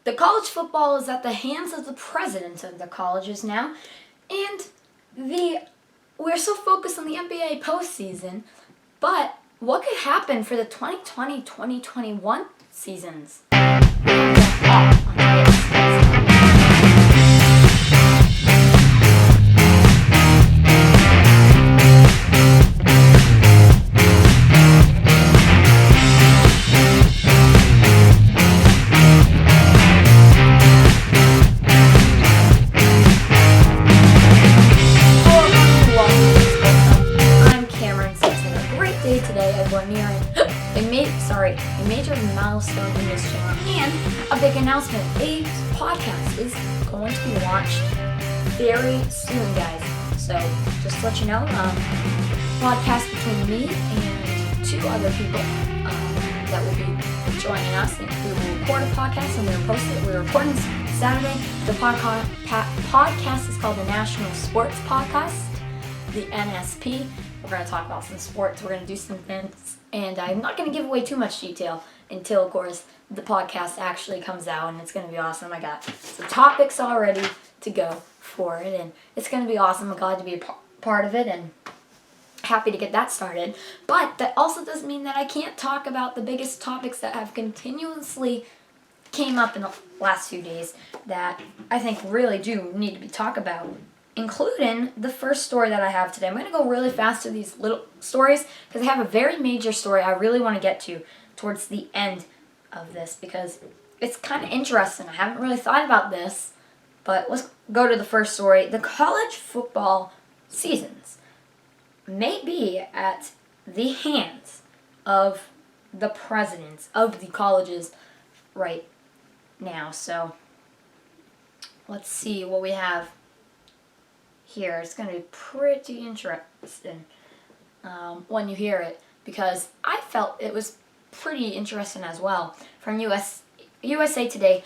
the college football is at the hands of the presidents of the colleges now, and we're so focused on the NBA postseason, but what could happen for the 2020-2021 seasons? A major milestone in this channel and a big announcement. A podcast is going to be launched very soon, guys. So just to let you know, podcast between me and two other people that will be joining us. And we will record a podcast and we'll post it. We're recording Saturday. The podcast is called the National Sports Podcast, the NSP. We're going to talk about some sports. We're going to do some things. And I'm not going to give away too much detail until, of course, the podcast actually comes out. And it's going to be awesome. I got some topics all ready to go for it. And it's going to be awesome. I'm glad to be a part of it. And happy to get that started. But that also doesn't mean that I can't talk about the biggest topics that have continuously came up in the last few days that I think really do need to be talked about, including the first story that I have today. I'm going to go really fast through these little stories because I have a very major story I really want to get to towards the end of this because it's kind of interesting. I haven't really thought about this, but let's go to the first story. The college football seasons may be at the hands of the presidents of the colleges right now. So let's see what we have here. It's going to be pretty interesting when you hear it because I felt it was pretty interesting as well. From USA Today,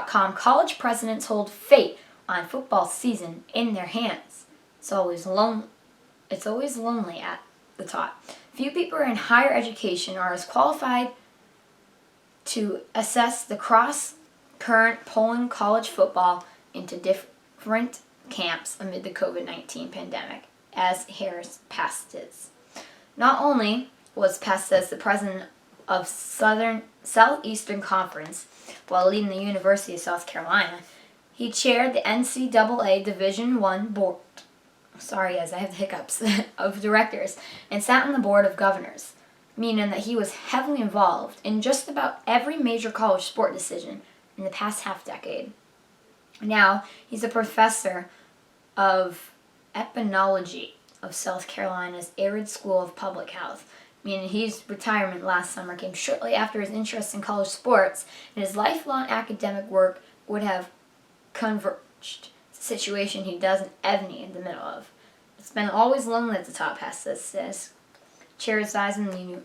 .com, college presidents hold fate on football season in their hands. It's always lonely at the top. Few people in higher education are as qualified to assess the cross-current pulling college football into different camps amid the COVID-19 pandemic as Harris Pastes. Not only was Pastes the president of Southeastern Conference while leading the University of South Carolina, he chaired the NCAA Division I board. Sorry guys, I have the hiccups of directors and sat on the board of governors, meaning that he was heavily involved in just about every major college sport decision in the past half-decade. Now, he's a professor of ethnology of South Carolina's Arid School of Public Health, meaning his retirement last summer came shortly after his interest in college sports, and his lifelong academic work would have converged. It's a situation he doesn't envy in the middle of. It's been always lonely at the top, Pastes says, chastising the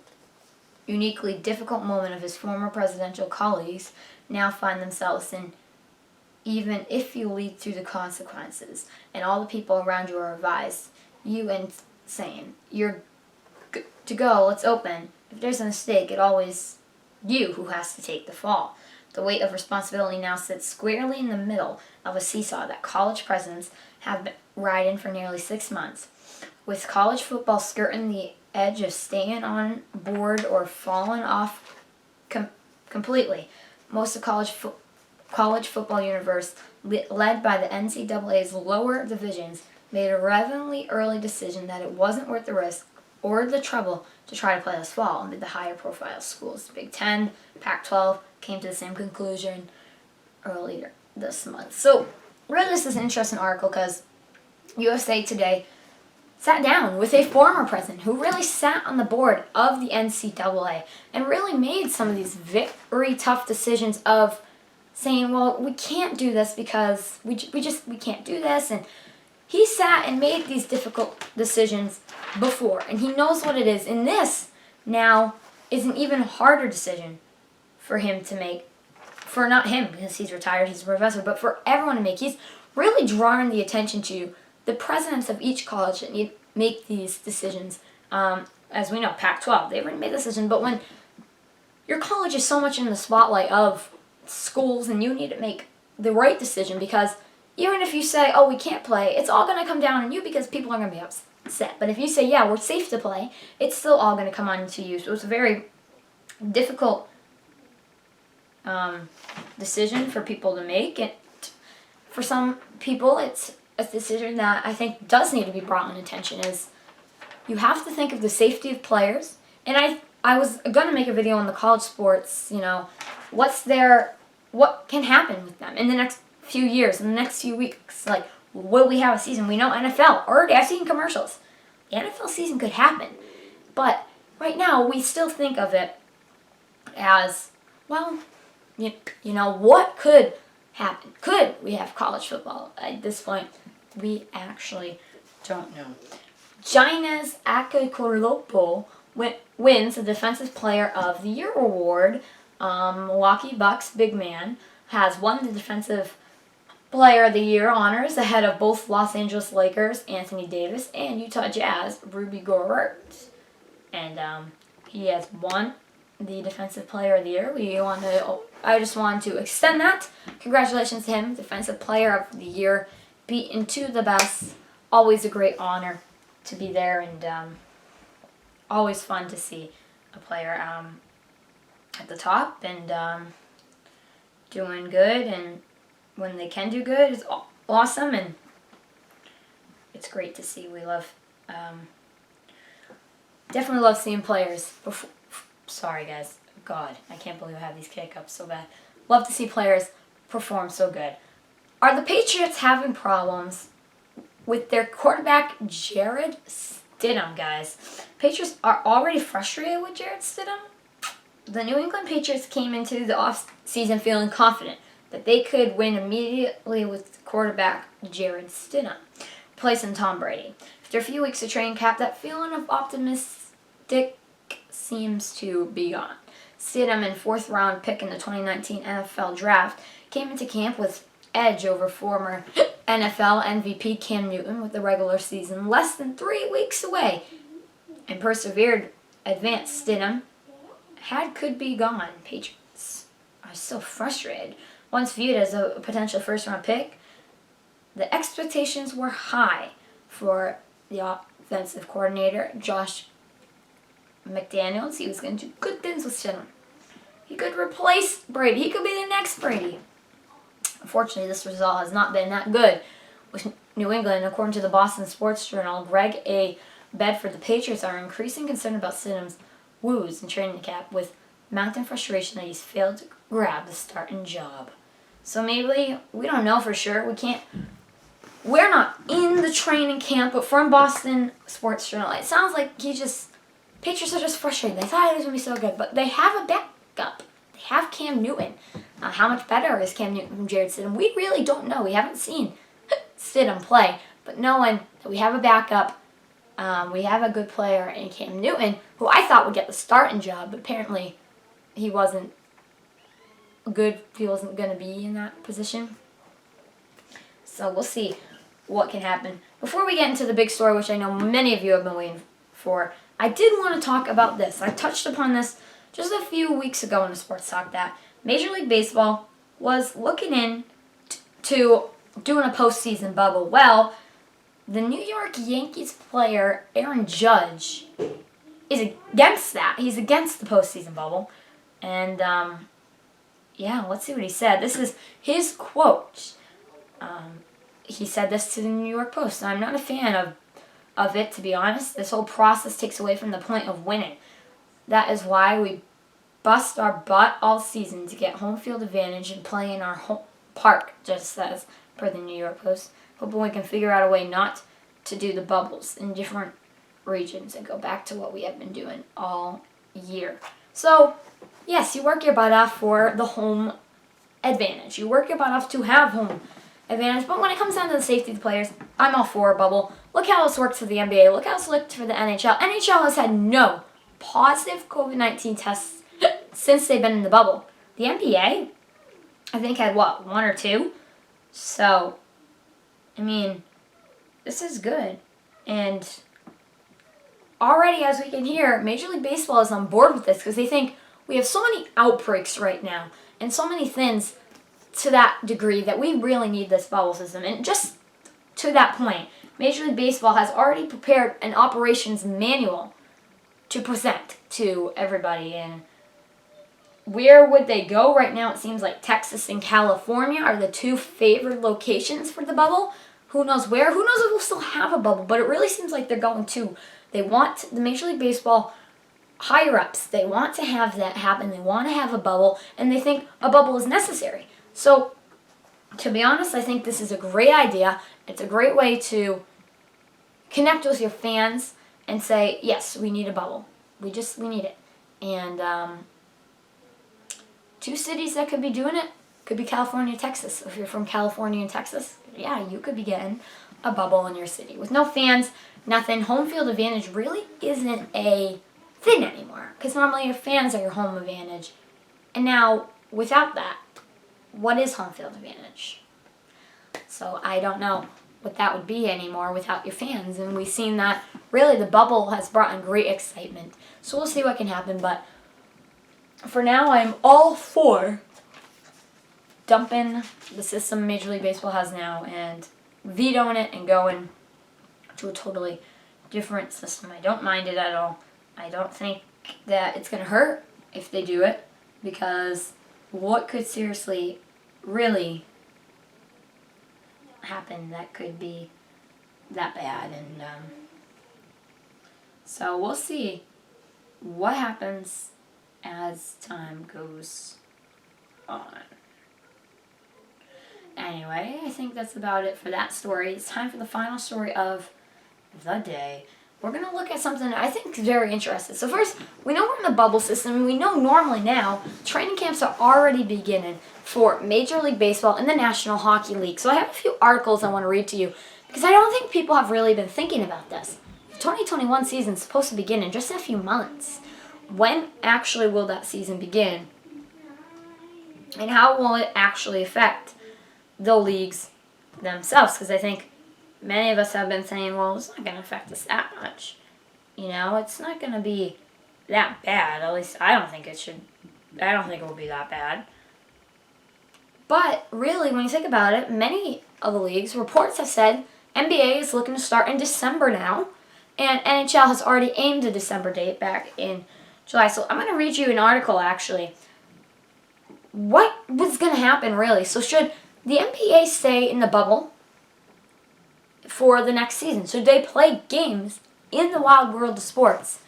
uniquely difficult moment of his former presidential colleagues now find themselves in, even if you lead through the consequences, and all the people around you are advised, you and saying, you're good to go, let's open. If there's a mistake, it's always you who has to take the fall. The weight of responsibility now sits squarely in the middle of a seesaw that college presidents have been riding for nearly 6 months. With college football skirting the edge of staying on board or falling off completely, most of college football universe, led by the NCAA's lower divisions, made a relatively early decision that it wasn't worth the risk or the trouble to try to play this fall amid the higher profile schools. Big Ten, Pac-12 came to the same conclusion earlier this month. So really this is an interesting article because USA Today sat down with a former president who really sat on the board of the NCAA and really made some of these very tough decisions of saying, well, we can't do this because we can't do this. And he sat and made these difficult decisions before, and he knows what it is. And this now is an even harder decision for him to make, for not him because he's retired, he's a professor, but for everyone to make. He's really drawing the attention to the presidents of each college that need make these decisions. As we know, Pac-12, they've already made the decision, but when your college is so much in the spotlight of schools, and you need to make the right decision, because even if you say, oh, we can't play, it's all going to come down on you because people are going to be upset. But if you say, yeah, we're safe to play, it's still all going to come on to you. So it's a very difficult decision for people to make. And for some people, it's a decision that I think does need to be brought in attention, is you have to think of the safety of players. And I was going to make a video on the college sports, what can happen with them in the next few years, in the next few weeks. Like, will we have a season? We know NFL, already I've seen commercials. The NFL season could happen. But right now, we still think of it as, well, what could happen? Could we have college football? At this point, we actually don't know. Giannis Antetokounmpo wins the Defensive Player of the Year award. Milwaukee Bucks big man has won the Defensive Player of the Year honors ahead of both Los Angeles Lakers Anthony Davis and Utah Jazz Rudy Gobert. And he has won the Defensive Player of the Year. I just want to extend that. Congratulations to him, Defensive Player of the Year, beaten to the best. Always a great honor to be there, and always fun to see a player at the top and doing good. And when they can do good, it's awesome, and it's great to see. We love, definitely love seeing players. Sorry, guys. God, I can't believe I have these hiccups so bad. Love to see players perform so good. Are the Patriots having problems with their quarterback, Jarrett Stidham, guys? Patriots are already frustrated with Jarrett Stidham. The New England Patriots came into the offseason feeling confident that they could win immediately with quarterback Jarrett Stidham, replacing Tom Brady. After a few weeks of training camp, that feeling of optimistic seems to be gone. Stidham, and fourth-round pick in the 2019 NFL Draft, came into camp with edge over former NFL MVP Cam Newton with the regular season less than 3 weeks away, and persevered. Advanced Stidham could be gone. Patriots are so frustrated. Once viewed as a potential first-round pick, the expectations were high for the offensive coordinator, Josh McDaniels. He was going to do good things with Stidham. He could replace Brady. He could be the next Brady. Unfortunately, this result has not been that good with New England. According to the Boston Sports Journal, Greg A. Bedford, the Patriots are increasingly concerned about Stidham's woes in training camp, with mounting frustration that he's failed to grab the starting job. So maybe, we don't know for sure. We're not in the training camp, but from Boston Sports Journal, it sounds like Patriots are just frustrated. They thought it was going to be so good, but they have a backup. They have Cam Newton. How much better is Cam Newton from Jarrett Stidham? We really don't know. We haven't seen Stidham play, but knowing that we have a backup, we have a good player in Cam Newton, who I thought would get the starting job, but apparently he wasn't good. He wasn't going to be in that position. So we'll see what can happen. Before we get into the big story, which I know many of you have been waiting for, I did want to talk about this. I touched upon this just a few weeks ago in the Sports Talk, that Major League Baseball was looking into doing a postseason bubble. Well, the New York Yankees player Aaron Judge is against that. He's against the postseason bubble. And, let's see what he said. This is his quote. He said this to the New York Post. I'm not a fan of it, to be honest. This whole process takes away from the point of winning. That is why we bust our butt all season to get home field advantage and play in our home park, just says, per the New York Post. Hoping we can figure out a way not to do the bubbles in different regions and go back to what we have been doing all year. So, yes, you work your butt off for the home advantage. You work your butt off to have home advantage. But when it comes down to the safety of the players, I'm all for a bubble. Look how this works for the NBA. Look how it's worked for the NHL. NHL has had no positive COVID-19 tests since they've been in the bubble. The NBA, I think, had, 1 or 2? So, I mean, this is good. And already, as we can hear, Major League Baseball is on board with this because they think we have so many outbreaks right now. and so many things to that degree that we really need this bubble system. And just to that point, Major League Baseball has already prepared an operations manual to present to everybody. And where would they go? Right now it seems like Texas and California are the two favored locations for the bubble. Who knows where? Who knows if we'll still have a bubble? But it really seems like they're going to. They want the Major League Baseball higher-ups. They want to have that happen. They want to have a bubble, and they think a bubble is necessary. So, to be honest, I think this is a great idea. It's a great way to connect with your fans and say, yes, we need a bubble. We need it. And two cities that could be doing it could be California and Texas. If you're from California and Texas, yeah, you could be getting a bubble in your city. With no fans, nothing, home field advantage really isn't a thing anymore. Because normally your fans are your home advantage. And now, without that, what is home field advantage? So I don't know what that would be anymore without your fans. And we've seen that really the bubble has brought in great excitement. So we'll see what can happen. But for now, I'm all for dumping the system Major League Baseball has now and vetoing it and going to a totally different system. I don't mind it at all. I don't think that it's going to hurt if they do it, because what could seriously really happen that could be that bad? And so we'll see what happens as time goes on. Anyway, I think that's about it for that story. It's time for the final story of the day. We're going to look at something I think is very interesting. So first, we know we're in the bubble system, and we know normally now training camps are already beginning for Major League Baseball and the National Hockey League. So I have a few articles I want to read to you, because I don't think people have really been thinking about this. The 2021 season is supposed to begin in just a few months. When actually will that season begin? And how will it actually affect the leagues themselves? Because I think many of us have been saying, well, it's not going to affect us that much. You know, it's not going to be that bad. At least I don't think it should. I don't think it will be that bad. But really, when you think about it, many of the leagues, reports have said NBA is looking to start in December now. And NHL has already aimed a December date back in July. So I'm going to read you an article, actually. What was going to happen, really? So should the NBA stay in the bubble for the next season? Should they play games in the wild world of sports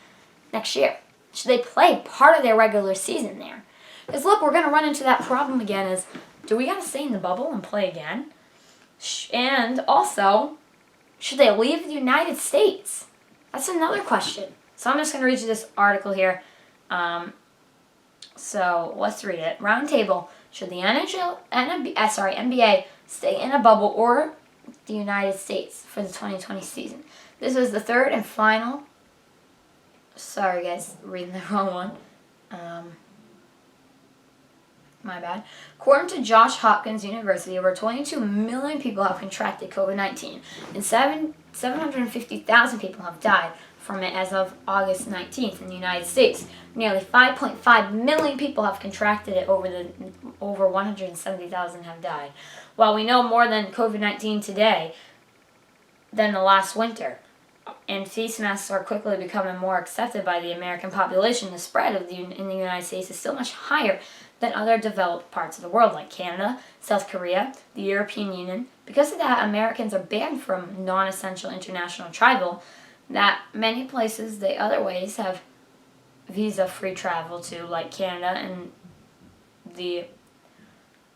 next year? Should they play part of their regular season there? Because look, we're going to run into that problem again is, do we got to stay in the bubble and play again? And also, should they leave the United States? That's another question. So I'm just going to read you this article here. So let's read it. Roundtable. Should the NBA stay in a bubble or the United States for the 2020 season? This was the third and final. Sorry guys, reading the wrong one. My bad. According to Johns Hopkins University, over 22 million people have contracted COVID-19 and 750,000 people have died from it as of August 19th in the United States. Nearly 5.5 million people have contracted it, over 170,000 have died. While we know more than COVID-19 today than the last winter, and face masks are quickly becoming more accepted by the American population, the spread of in the United States is still much higher than other developed parts of the world like Canada, South Korea, the European Union. Because of that, Americans are banned from non-essential international travel that many places they otherwise have visa-free travel to, like Canada and the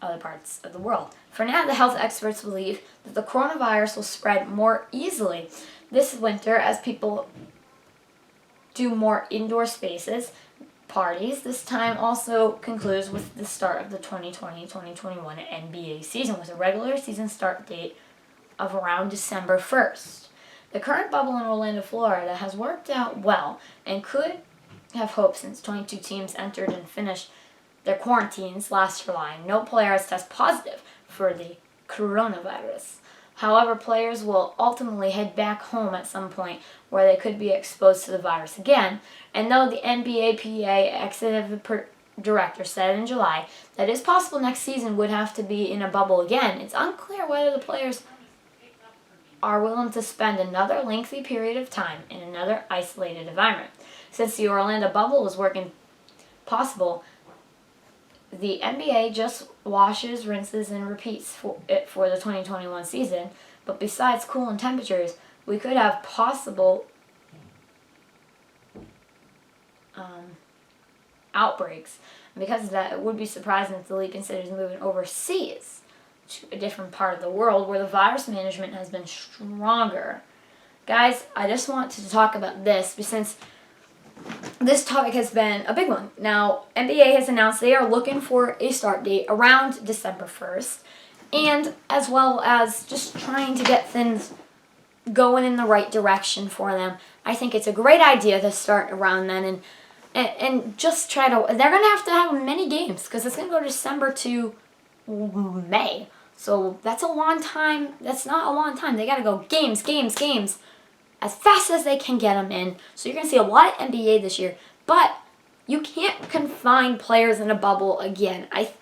other parts of the world. For now, the health experts believe that the coronavirus will spread more easily this winter as people do more indoor spaces, parties. This time also concludes with the start of the 2020-2021 NBA season with a regular season start date of around December 1st. The current bubble in Orlando, Florida has worked out well and could have hoped since 22 teams entered and finished their quarantines last July. No player has tested positive for the coronavirus. However, players will ultimately head back home at some point where they could be exposed to the virus again. And though the NBA PA director said in July that it's possible next season would have to be in a bubble again. It's unclear whether the players are willing to spend another lengthy period of time in another isolated environment. Since the Orlando bubble was working possible, the NBA just washes, rinses, and repeats for the 2021 season. But besides cooling temperatures, we could have possible outbreaks. And because of that, it would be surprising if the league considers moving overseas to a different part of the world where the virus management has been stronger. Guys, I just want to talk about this since this topic has been a big one. Now, NBA has announced they are looking for a start date around December 1st, and as well as just trying to get things going in the right direction for them. I think it's a great idea to start around then and just try to. They're going to have many games because it's going to go December to May. So that's a long time. That's not a long time. They got to go games as fast as they can get them in. So you're going to see a lot of NBA this year. But you can't confine players in a bubble again. I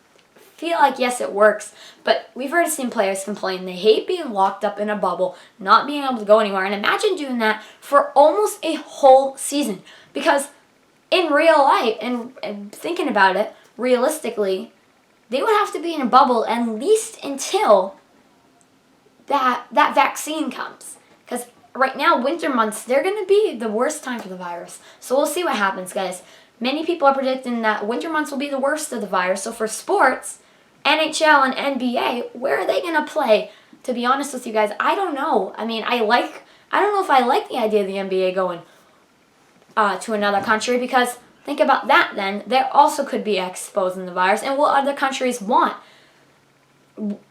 feel like, yes, it works. But we've already seen players complain. They hate being locked up in a bubble, not being able to go anywhere. And imagine doing that for almost a whole season. Because in real life, and thinking about it, realistically, they would have to be in a bubble at least until that vaccine comes. Because right now, winter months, they're going to be the worst time for the virus. So we'll see what happens, guys. Many people are predicting that winter months will be the worst of the virus. So for sports, NHL and NBA, where are they going to play? To be honest with you guys, I don't know. I mean, I don't know if I like the idea of the NBA going to another country because think about that then. They also could be exposing the virus. And what other countries want?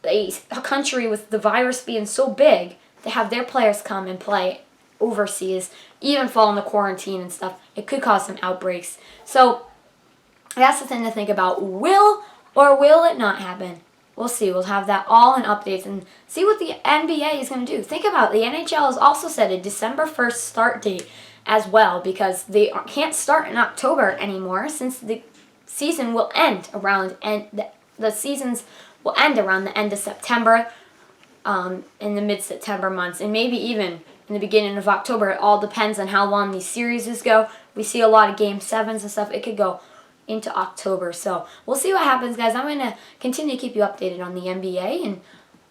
A country with the virus being so big to have their players come and play overseas, even fall into quarantine and stuff. It could cause some outbreaks. So that's the thing to think about. Will it not happen? We'll see. We'll have that all in updates and see what the NBA is going to do. Think about it. The NHL has also set a December 1st start date as well because they can't start in October anymore since the season will end around the seasons will end around the end of September, in the mid-September months, and maybe even in the beginning of October. It all depends on how long these series go. We see a lot of Game 7s and stuff. It could go into October. So we'll see what happens, guys. I'm going to continue to keep you updated on the NBA and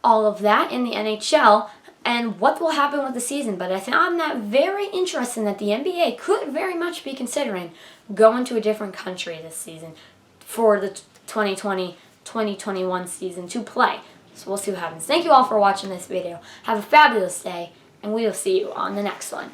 all of that in the NHL and what will happen with the season. But I found that very interesting that the NBA could very much be considering going to a different country this season for the 2020-2021 season to play. So we'll see what happens. Thank you all for watching this video. Have a fabulous day, and we will see you on the next one.